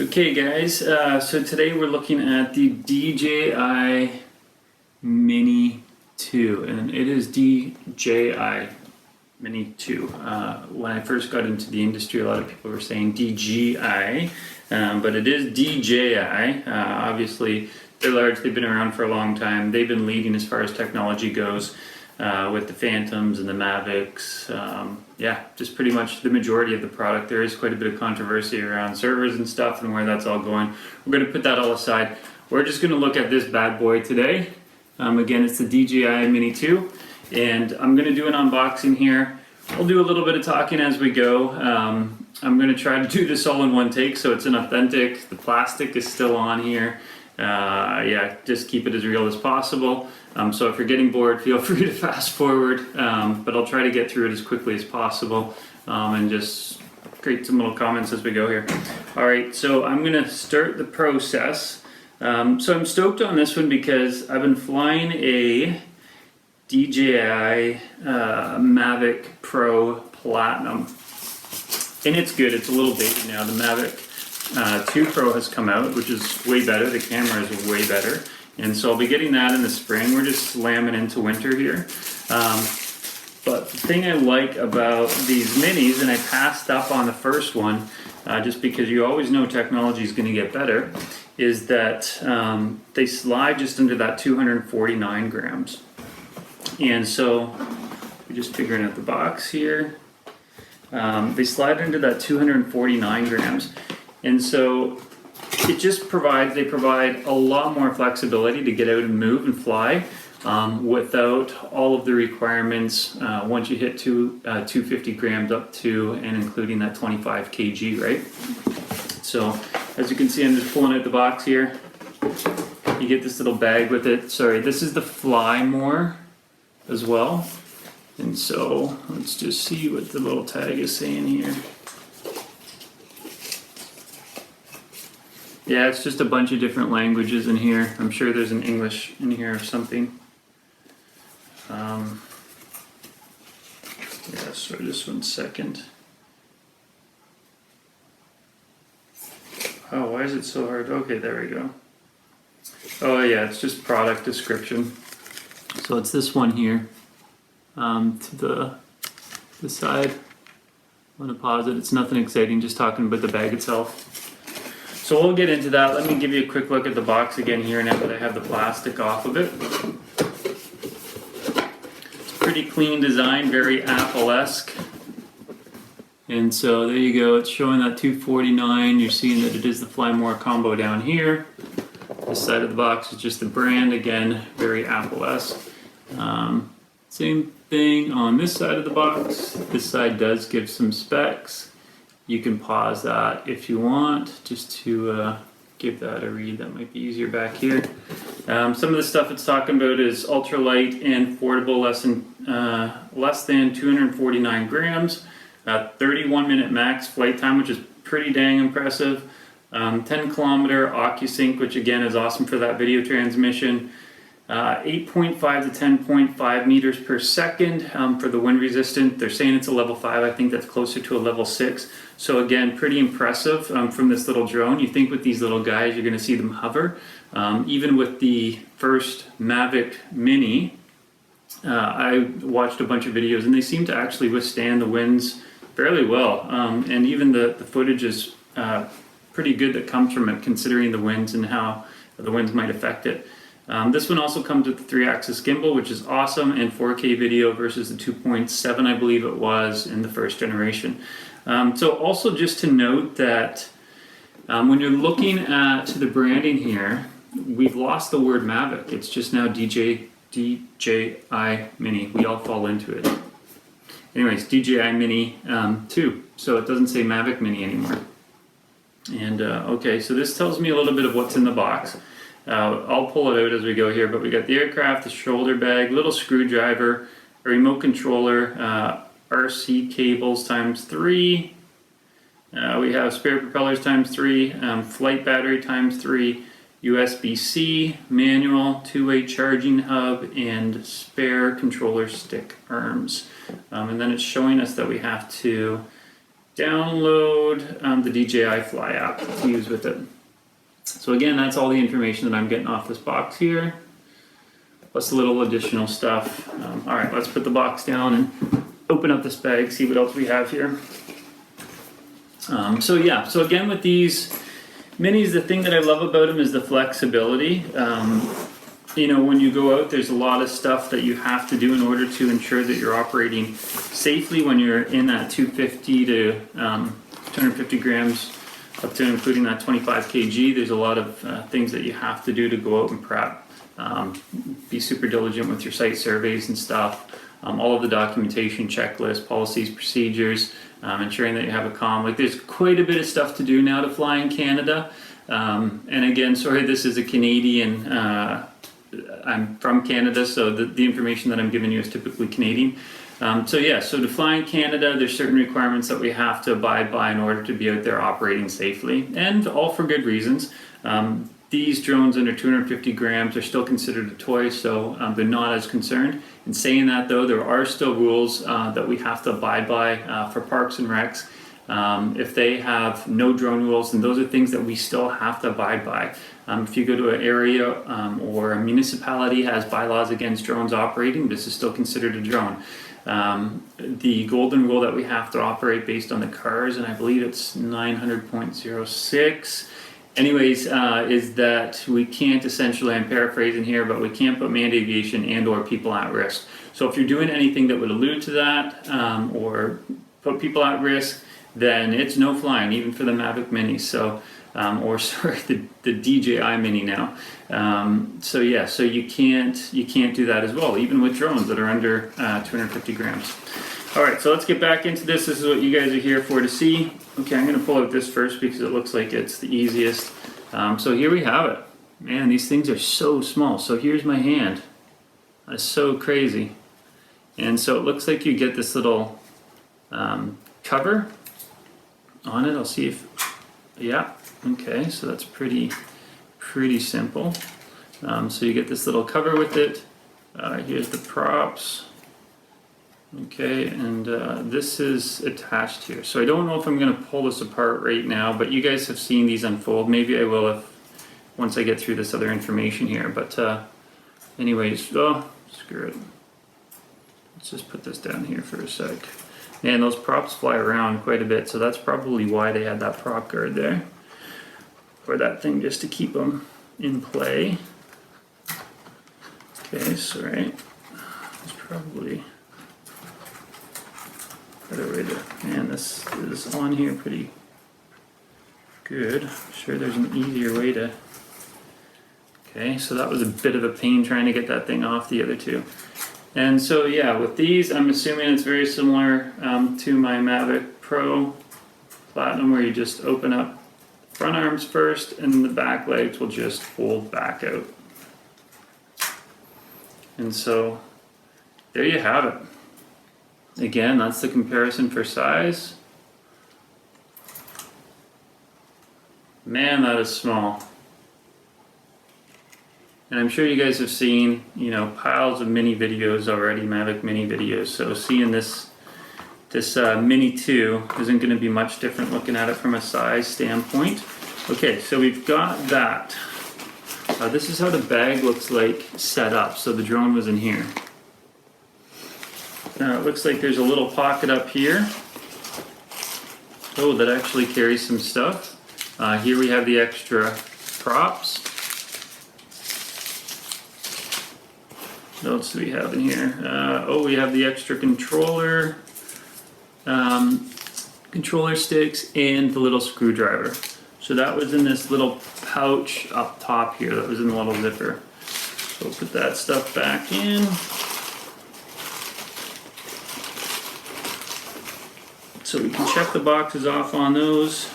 Okay guys, so today we're looking at the DJI Mini 2, and it is DJI Mini 2. When I first got into the industry, a lot of people were saying DJI, but it is DJI. Obviously, they're large, they've been around for a long time. They've been leading as far as technology goes with the Phantoms and the Mavics. Yeah, just pretty much the majority of the product. There is quite a bit of controversy around servers and stuff and where that's all going. We're going to put that all aside. We're just going to look at this bad boy today. Again, it's the DJI Mini 2, and I'm going to do an unboxing here. We'll do a little bit of talking as we go. I'm going to try to do this all in one take, so it's an authentic. The plastic is still on here. Yeah, just keep it as real as possible. So if you're getting bored, feel free to fast forward, but I'll try to get through it as quickly as possible and just create some little comments as we go here. Alright, so I'm going to start the process. So I'm stoked on this one because I've been flying a DJI Mavic Pro Platinum, and it's good. It's a little dated now. The Mavic 2 Pro has come out, which is way better. The camera is way better. And so I'll be getting that in the spring. We're just slamming into winter here. But the thing I like about these minis, and I passed up on the first one, just because you always know technology is going to get better, is that they slide just under that 249 grams. And so we're just figuring out the box here. They slide into that 249 grams. And so it just they provide a lot more flexibility to get out and move and fly without all of the requirements once you hit 250 grams up to and including that 25 kg, right? So as you can see, I'm just pulling out the box here. You get this little bag with it. Sorry, this is the Fly More as well. And so let's just see what the little tag is saying here. Yeah, it's just a bunch of different languages in here. I'm sure there's an English in here or something. Yeah, sorry, just 1 second. Oh, why is it so hard? Okay, there we go. Oh yeah, it's just product description. So it's this one here to the side. I'm going to pause it. It's nothing exciting, just talking about the bag itself. So we'll get into that. Let me give you a quick look at the box again here now that I have the plastic off of it. It's pretty clean design, very Apple-esque. And so there you go, it's showing that 249. You're seeing that it is the Fly More combo down here. This side of the box is just the brand, again, very Apple-esque. Same thing on this side of the box. This side does give some specs. You can pause that if you want, just to give that a read. That might be easier back here. Some of the stuff it's talking about is ultralight and affordable, less than 249 grams, 31-minute max flight time, which is pretty dang impressive. 10-kilometer OcuSync, which again is awesome for that video transmission. 8.5 to 10.5 meters per second for the wind resistant. They're saying it's a level 5. I think that's closer to a level 6. So again, pretty impressive from this little drone. You think with these little guys you're going to see them hover. Even with the first Mavic Mini, I watched a bunch of videos and they seem to actually withstand the winds fairly well. And even the footage is pretty good that comes from it, considering the winds and how the winds might affect it. This one also comes with the 3-axis gimbal, which is awesome, and 4K video versus the 2.7, I believe it was, in the first generation. So also just to note that when you're looking at the branding here, we've lost the word Mavic. It's just now DJI Mini. We all fall into it. Anyways, DJI Mini 2. So it doesn't say Mavic Mini anymore. And okay, so this tells me a little bit of what's in the box. I'll pull it out as we go here, but we got the aircraft, the shoulder bag, little screwdriver, a remote controller, RC cables ×3. We have spare propellers ×3, flight battery ×3, USB-C, manual, 2-way charging hub, and spare controller stick arms. And then it's showing us that we have to download the DJI Fly app to use with it. So again, that's all the information that I'm getting off this box here, plus a little additional stuff. All right, let's put the box down and open up this bag, see what else we have here. So again, with these minis, the thing that I love about them is the flexibility. You know, when you go out, there's a lot of stuff that you have to do in order to ensure that you're operating safely when you're in that 250 to 250 grams up to including that 25 kg. There's a lot of things that you have to do to go out and prep. Be super diligent with your site surveys and stuff. All of the documentation, checklists, policies, procedures, ensuring that you have a comm. Like, there's quite a bit of stuff to do now to fly in Canada. And again, sorry, this is a Canadian, I'm from Canada, so the information that I'm giving you is typically Canadian. So to fly in Canada, there's certain requirements that we have to abide by in order to be out there operating safely, and all for good reasons. These drones under 250 grams are still considered a toy, so they're not as concerned. In saying that though, there are still rules that we have to abide by for parks and recs. If they have no drone rules, then those are things that we still have to abide by. If you go to an area or a municipality has bylaws against drones operating, this is still considered a drone. The golden rule that we have to operate based on the cars, and I believe it's 900.06, anyways, is that we can't essentially, I'm paraphrasing here, but we can't put manned aviation and or people at risk. So if you're doing anything that would allude to that or put people at risk, then it's no flying, even for the Mavic Mini. So, the DJI Mini now. So you can't do that as well, even with drones that are under 250 grams. All right, so let's get back into this. This is what you guys are here for to see. Okay, I'm gonna pull out this first because it looks like it's the easiest. So here we have it. Man, these things are so small. So here's my hand. That's so crazy. And so it looks like you get this little cover on it. I'll see if, yeah, okay, so that's pretty simple. So you get this little cover with it. Here's the props. Okay, and this is attached here. So I don't know if I'm going to pull this apart right now, but you guys have seen these unfold. Maybe I will once I get through this other information here. But anyways, oh, screw it. Let's just put this down here for a sec. And those props fly around quite a bit, so that's probably why they had that prop guard there. Or that thing just to keep them in play. Okay, so right, it's probably better way to, man, this is on here pretty good. I'm sure there's an easier way to, okay, so that was a bit of a pain trying to get that thing off the other two. And so with these, I'm assuming it's very similar to my Mavic Pro Platinum, where you just open up the front arms first and the back legs will just fold back out. And so there you have it. Again, that's the comparison for size. Man, that is small. And I'm sure you guys have seen, piles of mini videos already, Mavic Mini videos. So seeing this Mini 2 isn't going to be much different looking at it from a size standpoint. Okay, so we've got that. This is how the bag looks like set up. So the drone was in here. Now it looks like there's a little pocket up here. Oh, that actually carries some stuff. Here we have the extra props. What else do we have in here? We have the extra controller, controller sticks, and the little screwdriver. So that was in this little pouch up top here. That was in the little zipper. So we'll put that stuff back in. So we can check the boxes off on those.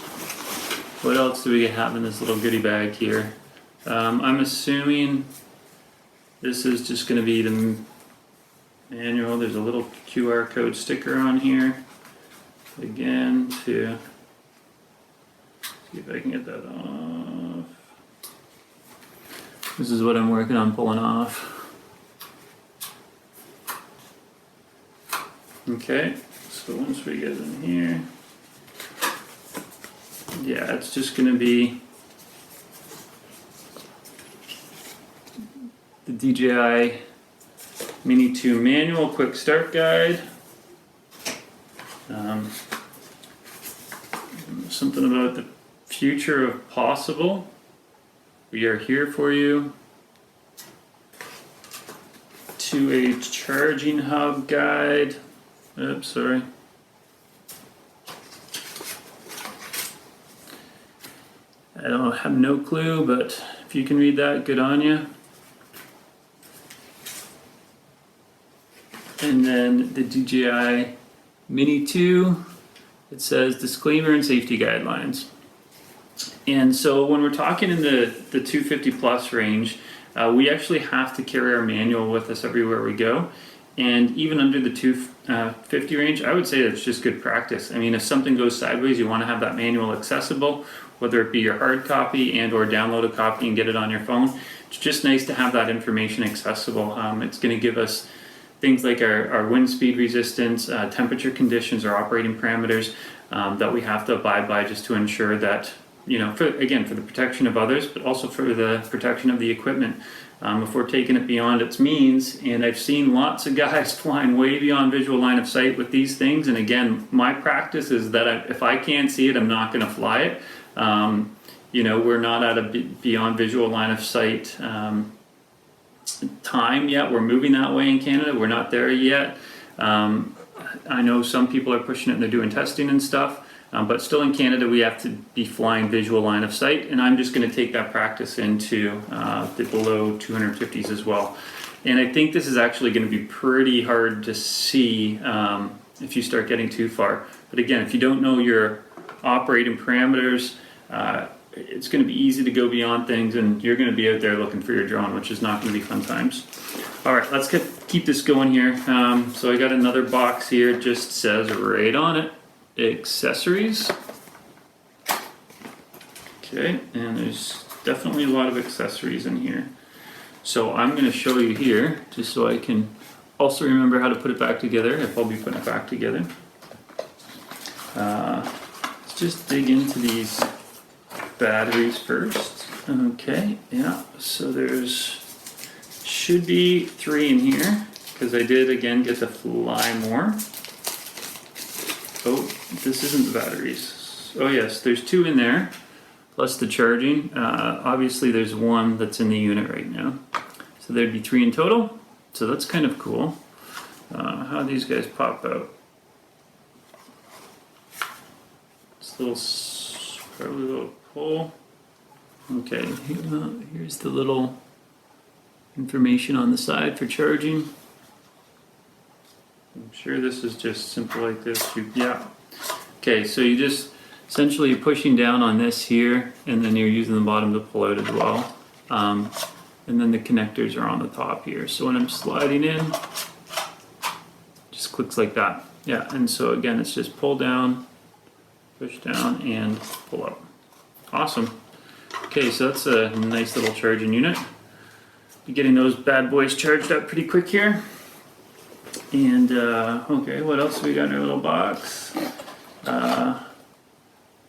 What else do we have in this little goodie bag here? I'm assuming this is just going to be the manual. There's a little QR code sticker on here. Again, to see if I can get that off. This is what I'm working on pulling off. Okay, so once we get in here, yeah, it's just going to be the DJI Mini 2 manual quick start guide. Something about the future of possible. We are here for you. To a charging hub guide. Oops, sorry. I have no clue, but if you can read that, good on you. And then the DJI Mini 2, it says disclaimer and safety guidelines. And so when we're talking in the 250 plus range, we actually have to carry our manual with us everywhere we go. And even under the 250 range, I would say that's just good practice. I mean, if something goes sideways, you want to have that manual accessible, whether it be your hard copy and or download a copy and get it on your phone. It's just nice to have that information accessible. It's going to give us things like our wind speed resistance, temperature conditions, or operating parameters that we have to abide by just to ensure that, for the protection of others, but also for the protection of the equipment. If we're taking it beyond its means, and I've seen lots of guys flying way beyond visual line of sight with these things, and again, my practice is that if I can't see it, I'm not going to fly it. We're not at a beyond visual line of sight time yet. We're moving that way in Canada. We're not there yet. I know some people are pushing it and they're doing testing and stuff. But still in Canada, we have to be flying visual line of sight, and I'm just going to take that practice into the below 250s as well. And I think this is actually going to be pretty hard to see if you start getting too far. But again, if you don't know your operating parameters, it's going to be easy to go beyond things, and you're going to be out there looking for your drone, which is not going to be fun times. All right, let's keep this going here. So I got another box here. It just says right on it, accessories. Okay, and there's definitely a lot of accessories in here. So I'm going to show you here, just so I can also remember how to put it back together, if I'll be putting it back together. Let's just dig into these batteries first. Okay, yeah, so should be 3 in here, because I did again get to fly more. Oh, this isn't the batteries. Oh yes, there's 2 in there, plus the charging. Obviously there's 1 that's in the unit right now. So there'd be 3 in total. So that's kind of cool. How these guys pop out. It's probably a little pull. Okay, here's the little information on the side for charging. I'm sure this is just simple like this. Yeah. Okay, so you just essentially pushing down on this here, and then you're using the bottom to pull out as well. And then the connectors are on the top here. So when I'm sliding in, just clicks like that. Yeah, and so again, it's just pull down, push down, and pull up. Awesome. Okay, so that's a nice little charging unit. Be getting those bad boys charged up pretty quick here. And okay, what else do we got in our little box?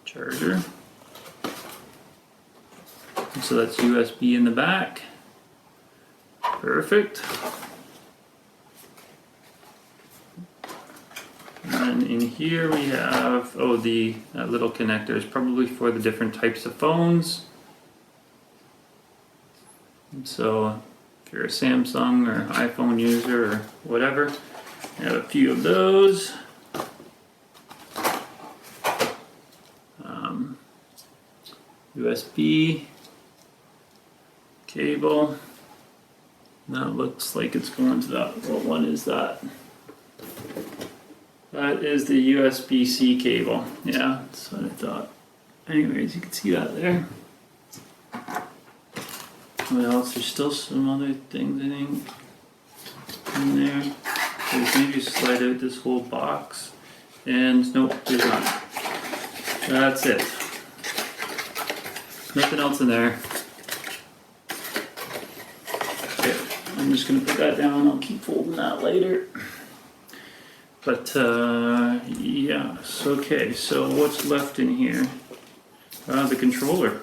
Charger. So that's USB in the back. Perfect. And in here we have, the little connectors, probably for the different types of phones. And so if you're a Samsung or iPhone user or whatever, I have a few of those. USB cable. That looks like it's going to that. What one is that? That is the USB-C cable. Yeah, that's what I thought. Anyways, you can see that there. What else? There's still some other things, I think, in there. There's maybe slide out this whole box. And nope, there's not. That's it. Nothing else in there. Okay, I'm just going to put that down. I'll keep folding that later. But, yes. Okay, so what's left in here? the controller.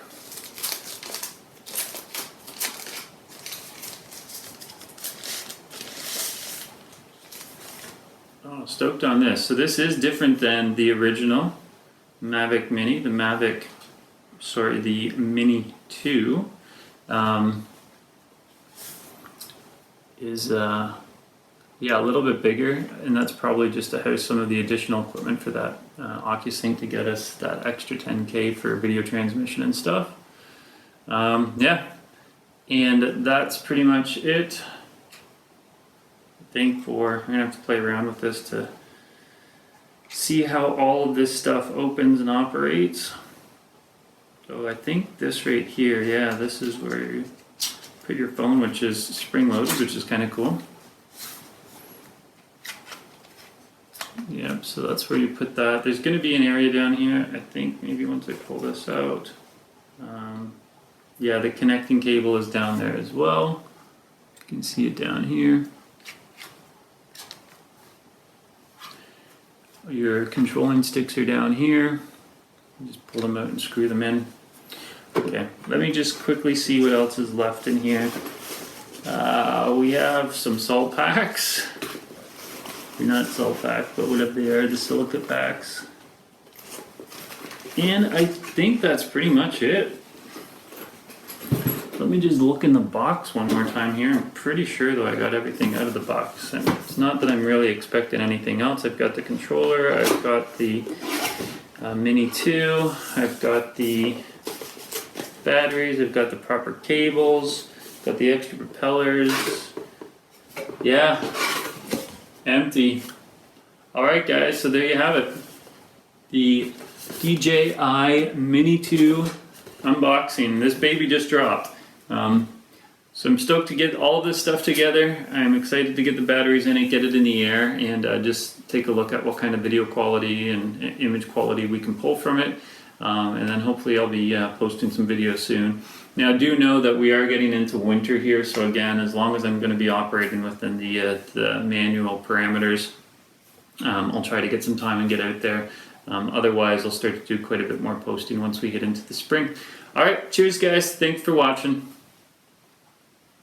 Oh, stoked on this. So this is different than the original Mavic Mini, the Mini 2. Is yeah, a little bit bigger, and that's probably just to house some of the additional equipment for that OcuSync to get us that extra 10K for video transmission and stuff. Yeah, and that's pretty much it. I think I'm gonna have to play around with this to see how all of this stuff opens and operates. So I think this right here, yeah, this is where you put your phone, which is spring-loaded, which is kind of cool. Yep, so that's where you put that. There's going to be an area down here, I think, maybe once I pull this out. Yeah, the connecting cable is down there as well. You can see it down here. Your controlling sticks are down here. Just pull them out and screw them in. Okay, let me just quickly see what else is left in here. We have some salt packs. They're not salt packs, but whatever they are, the silica packs. And I think that's pretty much it. Let me just look in the box one more time here. I'm pretty sure though I got everything out of the box. And it's not that I'm really expecting anything else. I've got the controller, I've got the Mini 2, I've got the batteries, I've got the proper cables, got the extra propellers. Yeah, empty. Alright guys, so there you have it. The DJI Mini 2 unboxing. This baby just dropped. So I'm stoked to get all this stuff together. I'm excited to get the batteries in it, get it in the air, and just take a look at what kind of video quality and image quality we can pull from it. And then hopefully I'll be posting some videos soon. Now, do know that we are getting into winter here, so again, as long as I'm going to be operating within the manual parameters, I'll try to get some time and get out there. Otherwise, I'll start to do quite a bit more posting once we get into the spring. All right, cheers guys. Thanks for watching.